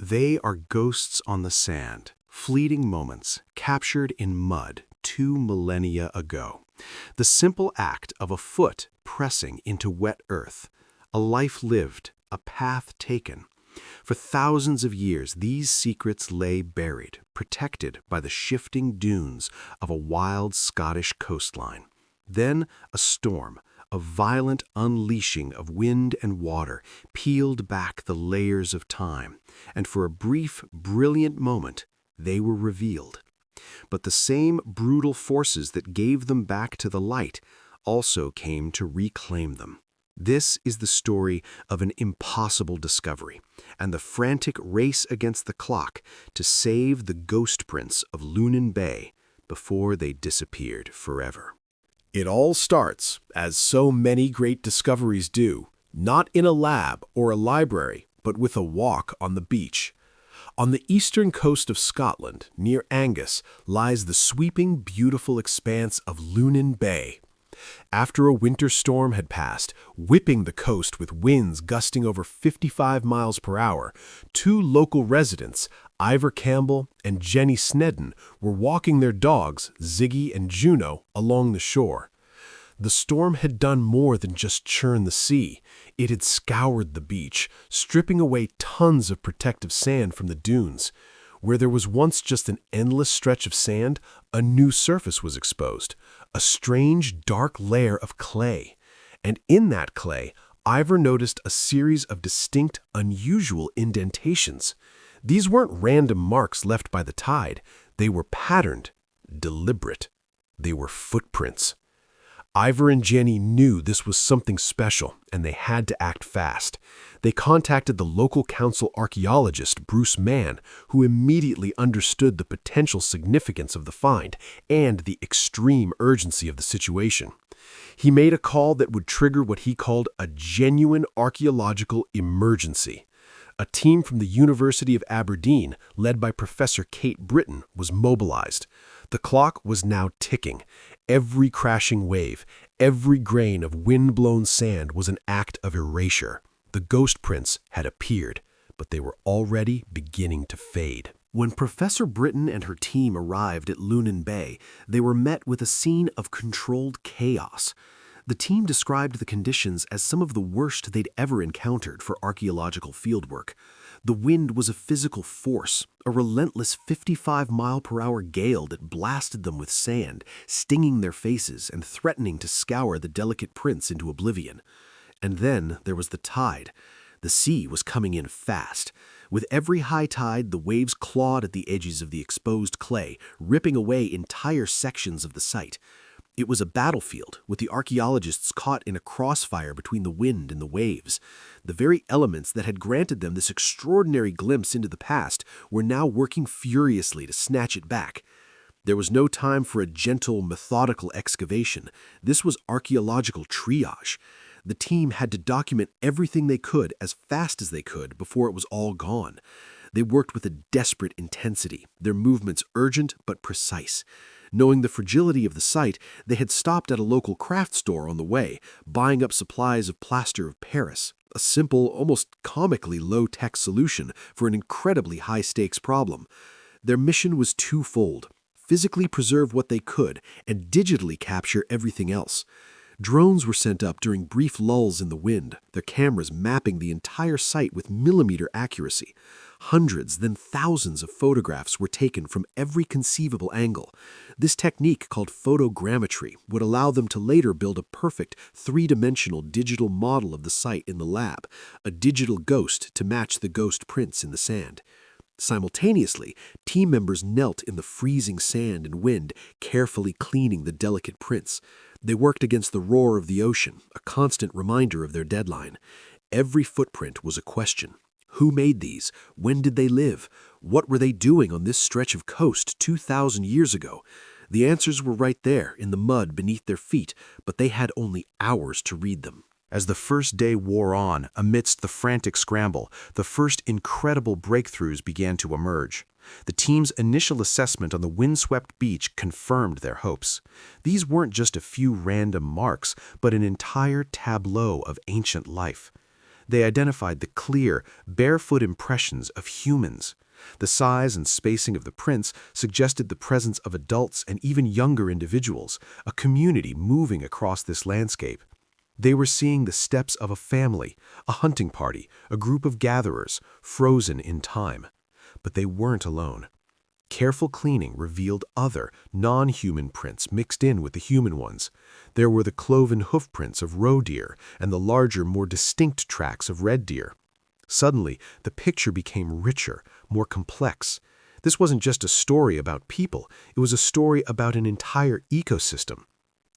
They are ghosts on the sand, fleeting moments captured in mud 2 millennia ago. The simple act of a foot pressing into wet earth, a life lived, a path taken. For thousands of years, these secrets lay buried, protected by the shifting dunes of a wild Scottish coastline. Then a storm, a violent unleashing of wind and water, peeled back the layers of time, and for a brief, brilliant moment, they were revealed. But the same brutal forces that gave them back to the light also came to reclaim them. This is the story of an impossible discovery and the frantic race against the clock to save the ghost prints of Lunan Bay before they disappeared forever. It all starts, as so many great discoveries do, not in a lab or a library, but with a walk on the beach. On the eastern coast of Scotland, near Angus, lies the sweeping, beautiful expanse of Lunan Bay. After a winter storm had passed, whipping the coast with winds gusting over 55 miles per hour, two local residents, Ivor Campbell and Jenny Snedden, were walking their dogs, Ziggy and Juno, along the shore. The storm had done more than just churn the sea. It had scoured the beach, stripping away tons of protective sand from the dunes. Where there was once just an endless stretch of sand, a new surface was exposed, a strange, dark layer of clay. And in that clay, Ivor noticed a series of distinct, unusual indentations. These weren't random marks left by the tide. They were patterned, deliberate. They were footprints. Ivor and Jenny knew this was something special, and they had to act fast. They contacted the local council archaeologist, Bruce Mann, who immediately understood the potential significance of the find and the extreme urgency of the situation. He made a call that would trigger what he called a genuine archaeological emergency. A team from the University of Aberdeen, led by Professor Kate Britton, was mobilized. The clock was now ticking. Every crashing wave, every grain of wind-blown sand was an act of erasure. The ghost prints had appeared, but they were already beginning to fade. When Professor Britton and her team arrived at Lunan Bay, they were met with a scene of controlled chaos. The team described the conditions as some of the worst they'd ever encountered for archaeological fieldwork. The wind was a physical force, a relentless 55-mile-per-hour gale that blasted them with sand, stinging their faces and threatening to scour the delicate prints into oblivion. And then there was the tide. The sea was coming in fast. With every high tide, the waves clawed at the edges of the exposed clay, ripping away entire sections of the site. It was a battlefield, with the archaeologists caught in a crossfire between the wind and the waves. The very elements that had granted them this extraordinary glimpse into the past were now working furiously to snatch it back. There was no time for a gentle, methodical excavation. This was archaeological triage. The team had to document everything they could as fast as they could before it was all gone. They worked with a desperate intensity, their movements urgent but precise. Knowing the fragility of the site, they had stopped at a local craft store on the way, buying up supplies of plaster of Paris, a simple, almost comically low-tech solution for an incredibly high-stakes problem. Their mission was twofold: physically preserve what they could and digitally capture everything else. Drones were sent up during brief lulls in the wind, their cameras mapping the entire site with millimeter accuracy. Hundreds, then thousands of photographs were taken from every conceivable angle. This technique, called photogrammetry, would allow them to later build a perfect three-dimensional digital model of the site in the lab, a digital ghost to match the ghost prints in the sand. Simultaneously, team members knelt in the freezing sand and wind, carefully cleaning the delicate prints. They worked against the roar of the ocean, a constant reminder of their deadline. Every footprint was a question. Who made these? When did they live? What were they doing on this stretch of coast 2,000 years ago? The answers were right there in the mud beneath their feet, but they had only hours to read them. As the first day wore on, amidst the frantic scramble, the first incredible breakthroughs began to emerge. The team's initial assessment on the windswept beach confirmed their hopes. These weren't just a few random marks, but an entire tableau of ancient life. They identified the clear, barefoot impressions of humans. The size and spacing of the prints suggested the presence of adults and even younger individuals, a community moving across this landscape. They were seeing the steps of a family, a hunting party, a group of gatherers, frozen in time. But they weren't alone. Careful cleaning revealed other, non-human prints mixed in with the human ones. There were the cloven hoof prints of roe deer and the larger, more distinct tracks of red deer. Suddenly, the picture became richer, more complex. This wasn't just a story about people, it was a story about an entire ecosystem.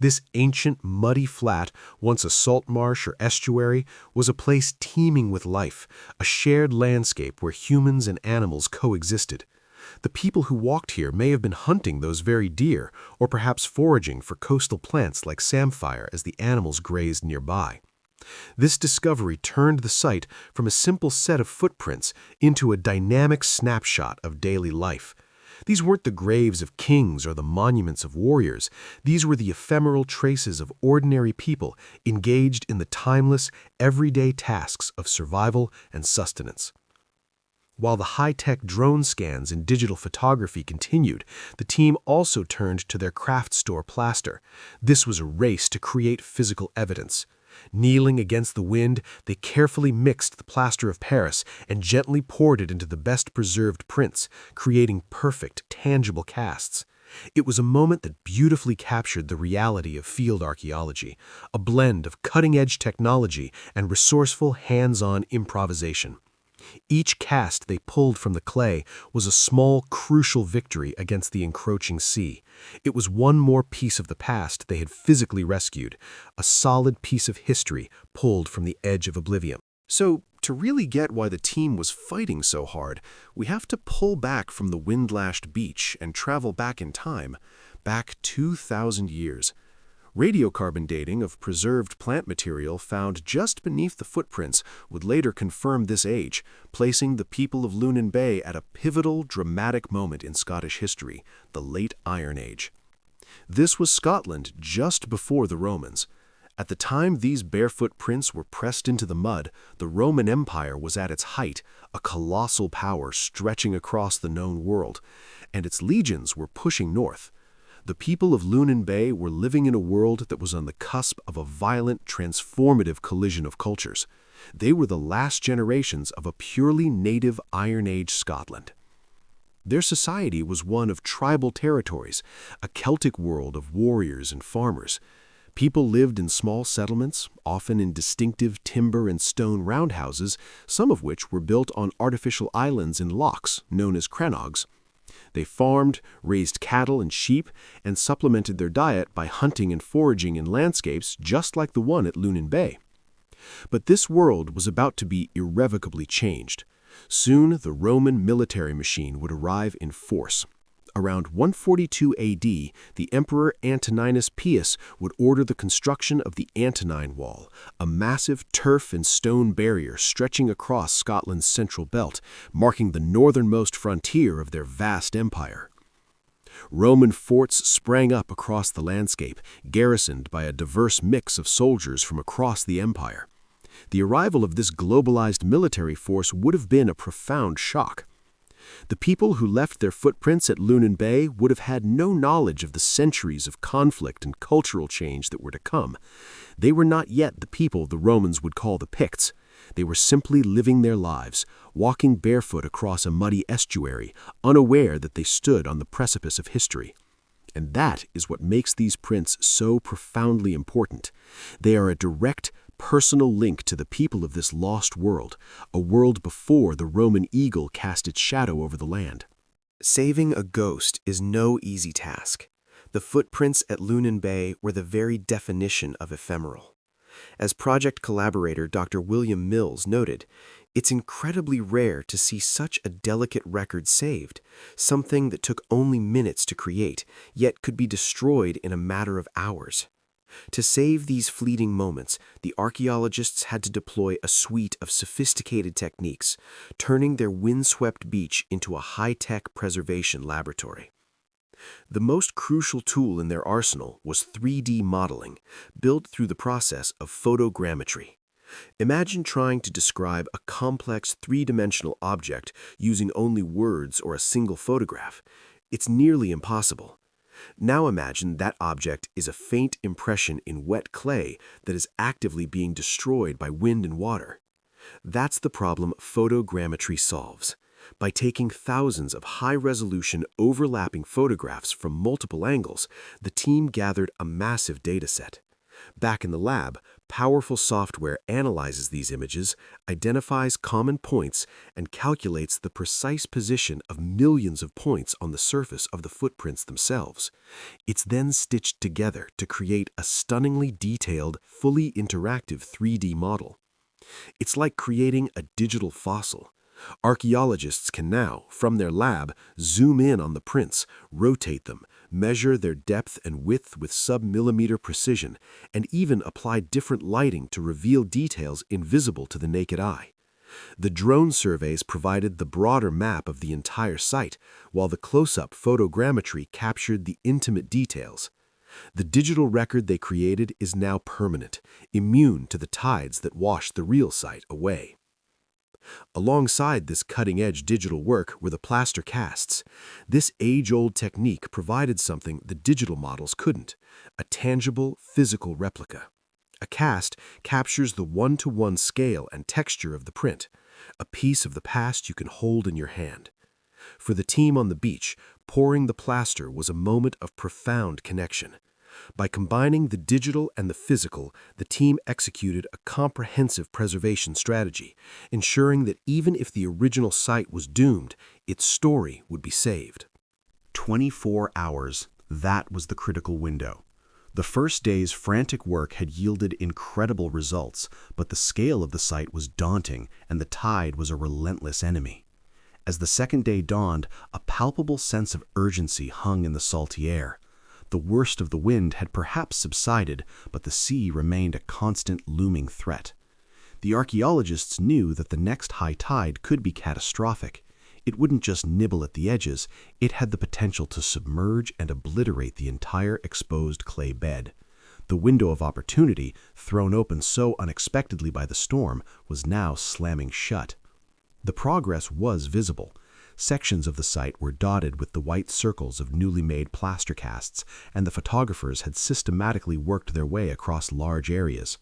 This ancient, muddy flat, once a salt marsh or estuary, was a place teeming with life, a shared landscape where humans and animals coexisted. The people who walked here may have been hunting those very deer, or perhaps foraging for coastal plants like samphire as the animals grazed nearby. This discovery turned the site from a simple set of footprints into a dynamic snapshot of daily life. These weren't the graves of kings or the monuments of warriors. These were the ephemeral traces of ordinary people engaged in the timeless, everyday tasks of survival and sustenance. While the high-tech drone scans and digital photography continued, the team also turned to their craft store plaster. This was a race to create physical evidence. Kneeling against the wind, they carefully mixed the plaster of Paris and gently poured it into the best-preserved prints, creating perfect, tangible casts. It was a moment that beautifully captured the reality of field archaeology, a blend of cutting-edge technology and resourceful, hands-on improvisation. Each cast they pulled from the clay was a small, crucial victory against the encroaching sea. It was one more piece of the past they had physically rescued, a solid piece of history pulled from the edge of oblivion. So, to really get why the team was fighting so hard, we have to pull back from the wind-lashed beach and travel back in time, back 2,000 years. Radiocarbon dating of preserved plant material found just beneath the footprints would later confirm this age, placing the people of Lunan Bay at a pivotal, dramatic moment in Scottish history, the Late Iron Age. This was Scotland just before the Romans. At the time these barefoot prints were pressed into the mud, the Roman Empire was at its height, a colossal power stretching across the known world, and its legions were pushing north. The people of Lunan Bay were living in a world that was on the cusp of a violent, transformative collision of cultures. They were the last generations of a purely native Iron Age Scotland. Their society was one of tribal territories, a Celtic world of warriors and farmers. People lived in small settlements, often in distinctive timber and stone roundhouses, some of which were built on artificial islands in lochs, known as crannogs. They farmed, raised cattle and sheep, and supplemented their diet by hunting and foraging in landscapes just like the one at Lunan Bay. But this world was about to be irrevocably changed. Soon the Roman military machine would arrive in force. Around 142 AD, the Emperor Antoninus Pius would order the construction of the Antonine Wall, a massive turf and stone barrier stretching across Scotland's central belt, marking the northernmost frontier of their vast empire. Roman forts sprang up across the landscape, garrisoned by a diverse mix of soldiers from across the empire. The arrival of this globalized military force would have been a profound shock. The people who left their footprints at Lunan Bay would have had no knowledge of the centuries of conflict and cultural change that were to come. They were not yet the people the Romans would call the Picts. They were simply living their lives, walking barefoot across a muddy estuary, unaware that they stood on the precipice of history. And that is what makes these prints so profoundly important. They are a direct, personal link to the people of this lost world, a world before the Roman eagle cast its shadow over the land. Saving a ghost is no easy task. The footprints at Lunan Bay were the very definition of ephemeral. As project collaborator Dr. William Mills noted, it's incredibly rare to see such a delicate record saved, something that took only minutes to create, yet could be destroyed in a matter of hours. To save these fleeting moments, the archaeologists had to deploy a suite of sophisticated techniques, turning their windswept beach into a high-tech preservation laboratory. The most crucial tool in their arsenal was 3D modeling, built through the process of photogrammetry. Imagine trying to describe a complex three-dimensional object using only words or a single photograph. It's nearly impossible. Now imagine that object is a faint impression in wet clay that is actively being destroyed by wind and water. That's the problem photogrammetry solves. By taking thousands of high-resolution overlapping photographs from multiple angles, the team gathered a massive dataset. Back in the lab, powerful software analyzes these images, identifies common points, and calculates the precise position of millions of points on the surface of the footprints themselves. It's then stitched together to create a stunningly detailed, fully interactive 3D model. It's like creating a digital fossil. Archaeologists can now, from their lab, zoom in on the prints, rotate them, measure their depth and width with sub-millimeter precision, and even apply different lighting to reveal details invisible to the naked eye. The drone surveys provided the broader map of the entire site, while the close-up photogrammetry captured the intimate details. The digital record they created is now permanent, immune to the tides that washed the real site away. Alongside this cutting-edge digital work were the plaster casts. This age-old technique provided something the digital models couldn't: a tangible, physical replica. A cast captures the one-to-one scale and texture of the print, a piece of the past you can hold in your hand. For the team on the beach, pouring the plaster was a moment of profound connection. By combining the digital and the physical, the team executed a comprehensive preservation strategy, ensuring that even if the original site was doomed, its story would be saved. 24 hours, that was the critical window. The first day's frantic work had yielded incredible results, but the scale of the site was daunting, and the tide was a relentless enemy. As the second day dawned, a palpable sense of urgency hung in the salty air. The worst of the wind had perhaps subsided, but the sea remained a constant looming threat. The archaeologists knew that the next high tide could be catastrophic. It wouldn't just nibble at the edges, it had the potential to submerge and obliterate the entire exposed clay bed. The window of opportunity, thrown open so unexpectedly by the storm, was now slamming shut. The progress was visible. Sections of the site were dotted with the white circles of newly made plaster casts, and the photographers had systematically worked their way across large areas.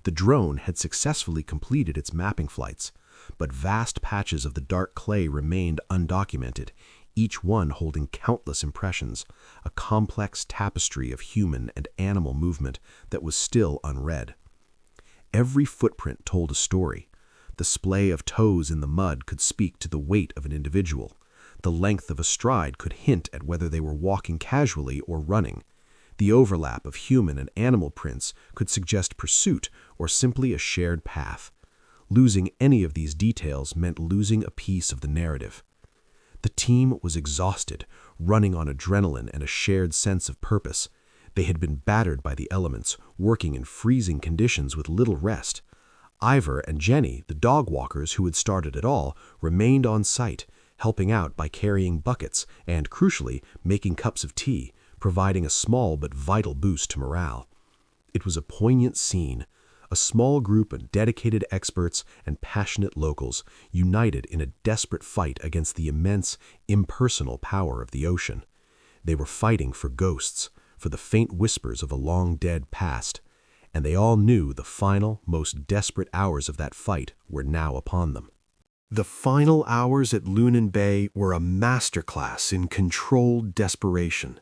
The drone had successfully completed its mapping flights, but vast patches of the dark clay remained undocumented, each one holding countless impressions, a complex tapestry of human and animal movement that was still unread. Every footprint told a story. The splay of toes in the mud could speak to the weight of an individual. The length of a stride could hint at whether they were walking casually or running. The overlap of human and animal prints could suggest pursuit or simply a shared path. Losing any of these details meant losing a piece of the narrative. The team was exhausted, running on adrenaline and a shared sense of purpose. They had been battered by the elements, working in freezing conditions with little rest. Ivor and Jenny, the dog walkers who had started it all, remained on site, helping out by carrying buckets and, crucially, making cups of tea, providing a small but vital boost to morale. It was a poignant scene, a small group of dedicated experts and passionate locals united in a desperate fight against the immense, impersonal power of the ocean. They were fighting for ghosts, for the faint whispers of a long-dead past, and they all knew the final, most desperate hours of that fight were now upon them. The final hours at Lunan Bay were a masterclass in controlled desperation.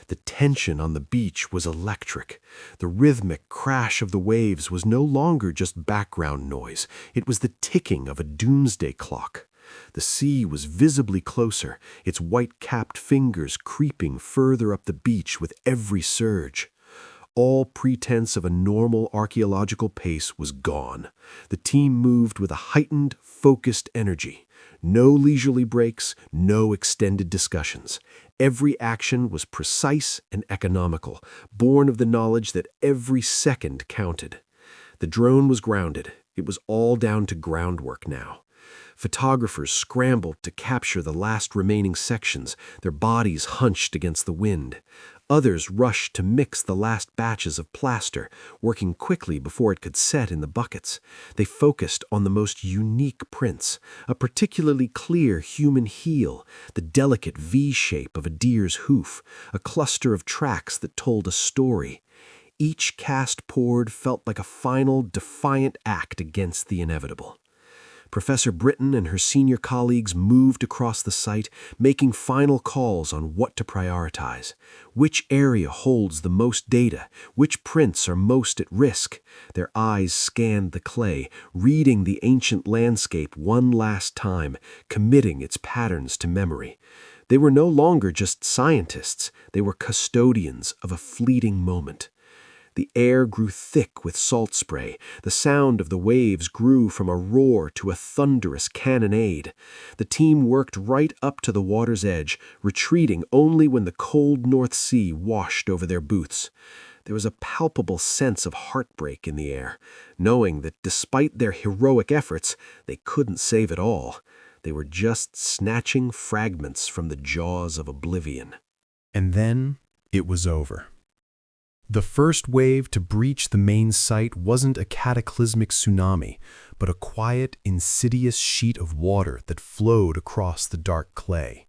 The tension on the beach was electric. The rhythmic crash of the waves was no longer just background noise. It was the ticking of a doomsday clock. The sea was visibly closer, its white-capped fingers creeping further up the beach with every surge. All pretense of a normal archaeological pace was gone. The team moved with a heightened, focused energy. No leisurely breaks, no extended discussions. Every action was precise and economical, born of the knowledge that every second counted. The drone was grounded. It was all down to groundwork now. Photographers scrambled to capture the last remaining sections, their bodies hunched against the wind. Others rushed to mix the last batches of plaster, working quickly before it could set in the buckets. They focused on the most unique prints, a particularly clear human heel, the delicate V shape of a deer's hoof, a cluster of tracks that told a story. Each cast poured felt like a final, defiant act against the inevitable. Professor Britton and her senior colleagues moved across the site, making final calls on what to prioritize. Which area holds the most data? Which prints are most at risk? Their eyes scanned the clay, reading the ancient landscape one last time, committing its patterns to memory. They were no longer just scientists, they were custodians of a fleeting moment. The air grew thick with salt spray. The sound of the waves grew from a roar to a thunderous cannonade. The team worked right up to the water's edge, retreating only when the cold North Sea washed over their boots. There was a palpable sense of heartbreak in the air, knowing that despite their heroic efforts, they couldn't save it all. They were just snatching fragments from the jaws of oblivion. And then it was over. The first wave to breach the main site wasn't a cataclysmic tsunami, but a quiet, insidious sheet of water that flowed across the dark clay.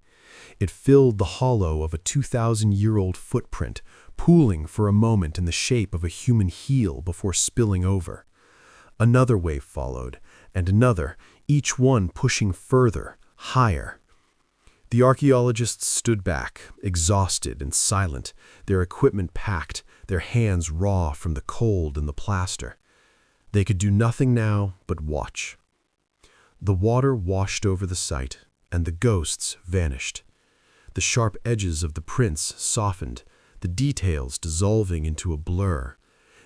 It filled the hollow of a 2,000-year-old footprint, pooling for a moment in the shape of a human heel before spilling over. Another wave followed, and another, each one pushing further, higher. The archaeologists stood back, exhausted and silent, their equipment packed, their hands raw from the cold and the plaster. They could do nothing now but watch. The water washed over the site, and the ghosts vanished. The sharp edges of the prints softened, the details dissolving into a blur.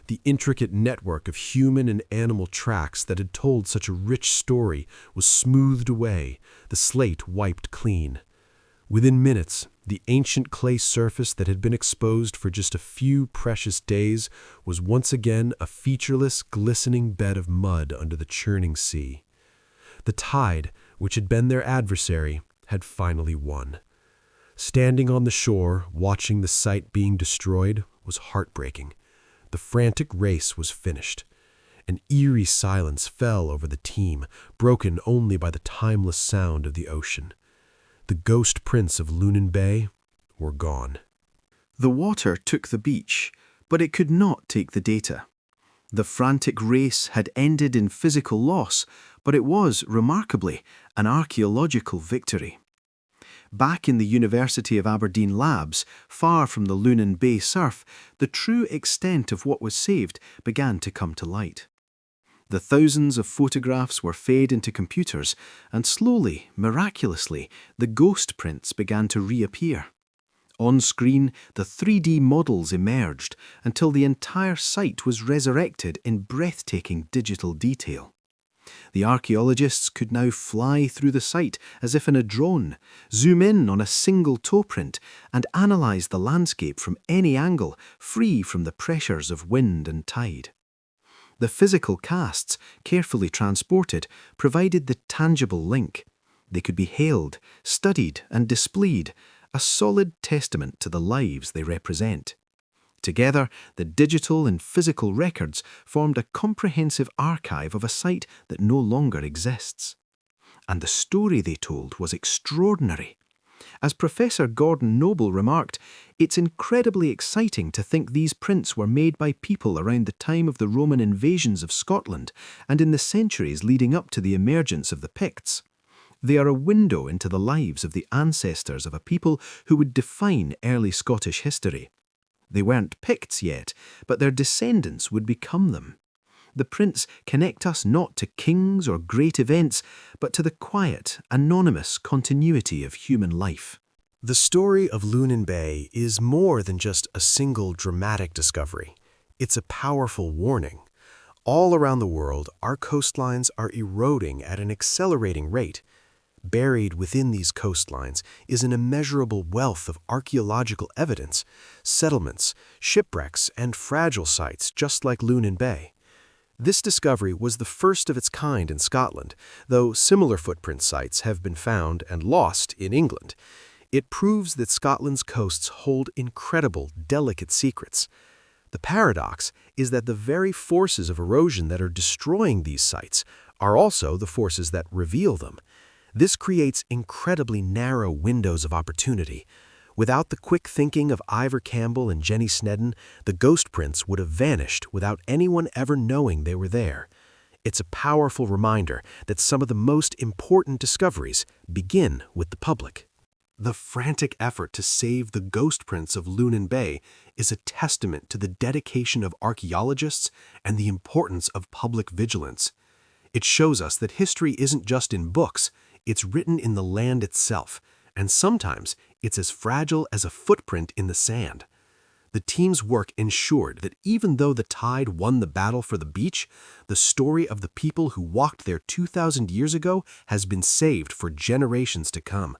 The intricate network of human and animal tracks that had told such a rich story was smoothed away, the slate wiped clean. Within minutes, the ancient clay surface that had been exposed for just a few precious days was once again a featureless, glistening bed of mud under the churning sea. The tide, which had been their adversary, had finally won. Standing on the shore, watching the site being destroyed, was heartbreaking. The frantic race was finished. An eerie silence fell over the team, broken only by the timeless sound of the ocean. The ghost prints of Lunan Bay were gone. The water took the beach, but it could not take the data. The frantic race had ended in physical loss, but it was, remarkably, an archaeological victory. Back in the University of Aberdeen labs, far from the Lunan Bay surf, the true extent of what was saved began to come to light. The thousands of photographs were fed into computers, and slowly, miraculously, the ghost prints began to reappear. On screen, the 3D models emerged until the entire site was resurrected in breathtaking digital detail. The archaeologists could now fly through the site as if in a drone, zoom in on a single toe print, and analyze the landscape from any angle, free from the pressures of wind and tide. The physical casts, carefully transported, provided the tangible link. They could be hailed, studied, and displayed, a solid testament to the lives they represent. Together, the digital and physical records formed a comprehensive archive of a site that no longer exists. And the story they told was extraordinary. As Professor Gordon Noble remarked, it's incredibly exciting to think these prints were made by people around the time of the Roman invasions of Scotland and in the centuries leading up to the emergence of the Picts. They are a window into the lives of the ancestors of a people who would define early Scottish history. They weren't Picts yet, but their descendants would become them. The prints connect us not to kings or great events, but to the quiet, anonymous continuity of human life. The story of Lunan Bay is more than just a single dramatic discovery. It's a powerful warning. All around the world, our coastlines are eroding at an accelerating rate. Buried within these coastlines is an immeasurable wealth of archaeological evidence, settlements, shipwrecks, and fragile sites just like Lunan Bay. This discovery was the first of its kind in Scotland, though similar footprint sites have been found and lost in England. It proves that Scotland's coasts hold incredible, delicate secrets. The paradox is that the very forces of erosion that are destroying these sites are also the forces that reveal them. This creates incredibly narrow windows of opportunity. Without the quick thinking of Ivor Campbell and Jenny Snedden, the ghost prints would have vanished without anyone ever knowing they were there. It's a powerful reminder that some of the most important discoveries begin with the public. The frantic effort to save the ghost prints of Lunan Bay is a testament to the dedication of archaeologists and the importance of public vigilance. It shows us that history isn't just in books, it's written in the land itself, and sometimes it's as fragile as a footprint in the sand. The team's work ensured that even though the tide won the battle for the beach, the story of the people who walked there 2,000 years ago has been saved for generations to come.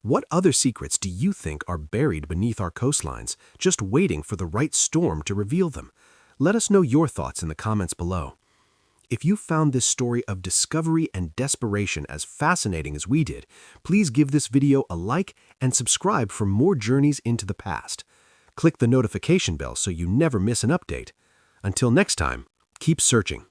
What other secrets do you think are buried beneath our coastlines, just waiting for the right storm to reveal them? Let us know your thoughts in the comments below. If you found this story of discovery and desperation as fascinating as we did, please give this video a like and subscribe for more journeys into the past. Click the notification bell so you never miss an update. Until next time, keep searching.